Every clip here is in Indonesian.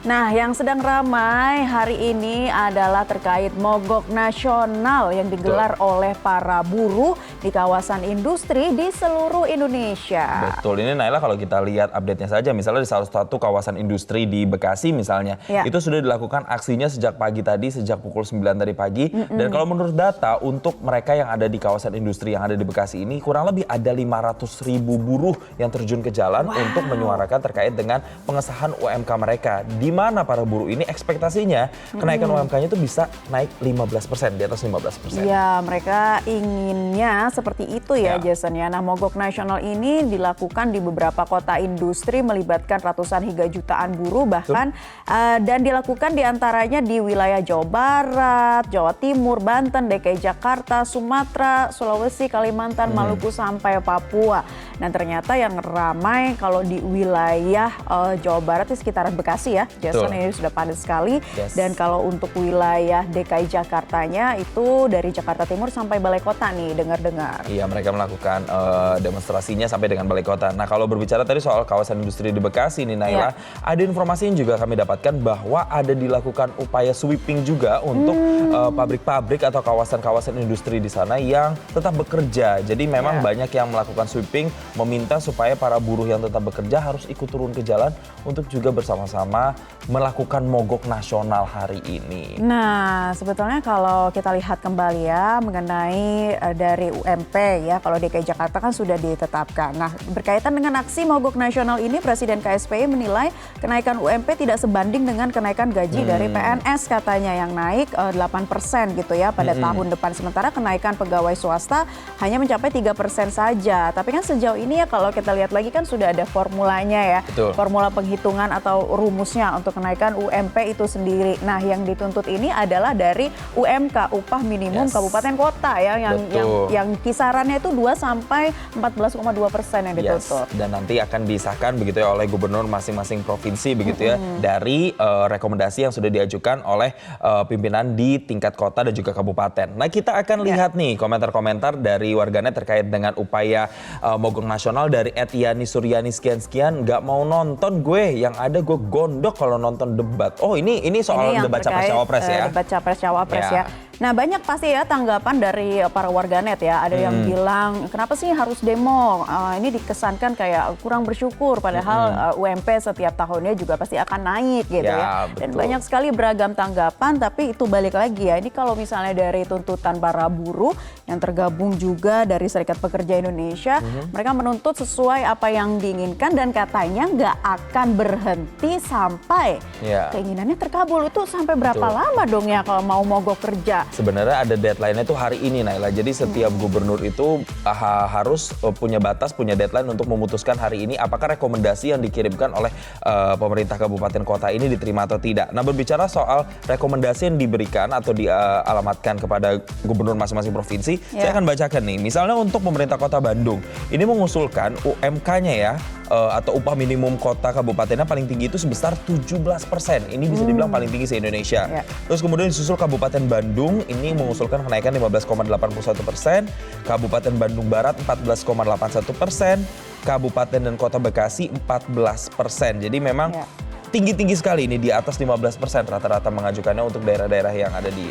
Nah, yang sedang ramai hari ini adalah terkait mogok nasional yang digelar oleh para buruh di kawasan industri di seluruh Indonesia. Betul, ini Naila kalau kita lihat update-nya saja, misalnya di salah satu kawasan industri di Bekasi misalnya, itu sudah dilakukan aksinya sejak pagi tadi, sejak pukul 9 tadi pagi. Dan kalau menurut data, untuk mereka yang ada di kawasan industri yang ada di Bekasi ini, kurang lebih ada 500.000 buruh yang terjun ke jalan untuk menyuarakan terkait dengan pengesahan UMK mereka. Di mana para buruh ini ekspektasinya kenaikan UMK-nya itu bisa naik 15%, di atas 15%. Ya, mereka inginnya seperti itu ya, Jason ya. Nah, mogok nasional ini dilakukan di beberapa kota industri melibatkan ratusan hingga jutaan buruh bahkan dan dilakukan diantaranya di wilayah Jawa Barat, Jawa Timur, Banten, DKI Jakarta, Sumatera, Sulawesi, Kalimantan, Maluku sampai Papua. Dan ternyata yang ramai kalau di wilayah Jawa Barat di sekitaran Bekasi ya, Jason, ini sudah padat sekali. Dan kalau untuk wilayah DKI Jakartanya itu dari Jakarta Timur sampai Balai Kota nih, dengar-dengar. Iya, mereka melakukan demonstrasinya sampai dengan Balai Kota. Nah, kalau berbicara tadi soal kawasan industri di Bekasi nih, Naila, ada informasi yang juga kami dapatkan bahwa ada dilakukan upaya sweeping juga untuk pabrik-pabrik atau kawasan-kawasan industri di sana yang tetap bekerja. Jadi memang banyak yang melakukan sweeping, meminta supaya para buruh yang tetap bekerja harus ikut turun ke jalan untuk juga bersama-sama melakukan mogok nasional hari ini. Nah, sebetulnya kalau kita lihat kembali ya mengenai dari UMP ya, kalau DKI Jakarta kan sudah ditetapkan. Nah, berkaitan dengan aksi mogok nasional ini, Presiden KSPI menilai kenaikan UMP tidak sebanding dengan kenaikan gaji dari PNS katanya yang naik 8% gitu ya pada tahun depan. Sementara kenaikan pegawai swasta hanya mencapai 3% saja. Tapi kan sejauh ini ya kalau kita lihat lagi kan sudah ada formulanya ya. Formula penghitungan atau rumusnya untuk kenaikan UMP itu sendiri. Nah, yang dituntut ini adalah dari UMK, upah minimum kabupaten kota ya, yang kisarannya itu 2 sampai 14,2% yang dituntut. Dan nanti akan disahkan begitu ya oleh gubernur masing-masing provinsi begitu ya, dari rekomendasi yang sudah diajukan oleh pimpinan di tingkat kota dan juga kabupaten. Nah, kita akan lihat nih komentar-komentar dari warganet terkait dengan upaya mogok nasional dari @Yani Suryani sekian-sekian. Nggak mau nonton gue, yang ada gue gondok kalau nonton debat. Oh, ini soal debat capres-cawapres ya. Debat capres-cawapres ya. Nah, banyak pasti ya tanggapan dari para warganet ya. Ada yang bilang, kenapa sih harus demo? Ini dikesankan kayak kurang bersyukur, padahal UMP setiap tahunnya juga pasti akan naik gitu ya. Dan banyak sekali beragam tanggapan, tapi itu balik lagi ya. Ini kalau misalnya dari tuntutan para buruh yang tergabung juga dari Serikat Pekerja Indonesia, mereka menuntut sesuai apa yang diinginkan dan katanya nggak akan berhenti sampai keinginannya terkabul. Itu sampai berapa lama dong ya kalau mau mogok kerja? Sebenarnya ada deadline-nya itu hari ini, Naila. Jadi setiap gubernur itu harus punya batas, punya deadline untuk memutuskan hari ini apakah rekomendasi yang dikirimkan oleh pemerintah kabupaten kota ini diterima atau tidak. Nah, berbicara soal rekomendasi yang diberikan atau dialamatkan kepada gubernur masing-masing provinsi, saya akan bacakan nih. Misalnya untuk pemerintah kota Bandung, ini mengusulkan UMK-nya ya, atau upah minimum kota kabupatennya paling tinggi itu sebesar 17%. Ini bisa dibilang paling tinggi se-Indonesia. Terus kemudian disusul Kabupaten Bandung, ini mengusulkan kenaikan 15,81%, Kabupaten Bandung Barat 14,81%, Kabupaten dan Kota Bekasi 14%. Jadi memang tinggi-tinggi sekali ini, di atas 15% rata-rata mengajukannya untuk daerah-daerah yang ada di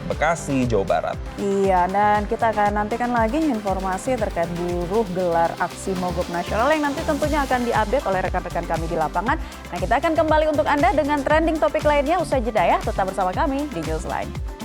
Bekasi, Jawa Barat. Iya, dan kita akan nantikan lagi informasi terkait buruh gelar aksi mogok nasional yang nanti tentunya akan diupdate oleh rekan-rekan kami di lapangan. Nah, kita akan kembali untuk Anda dengan trending topik lainnya usai jeda ya. Tetap bersama kami di Newsline.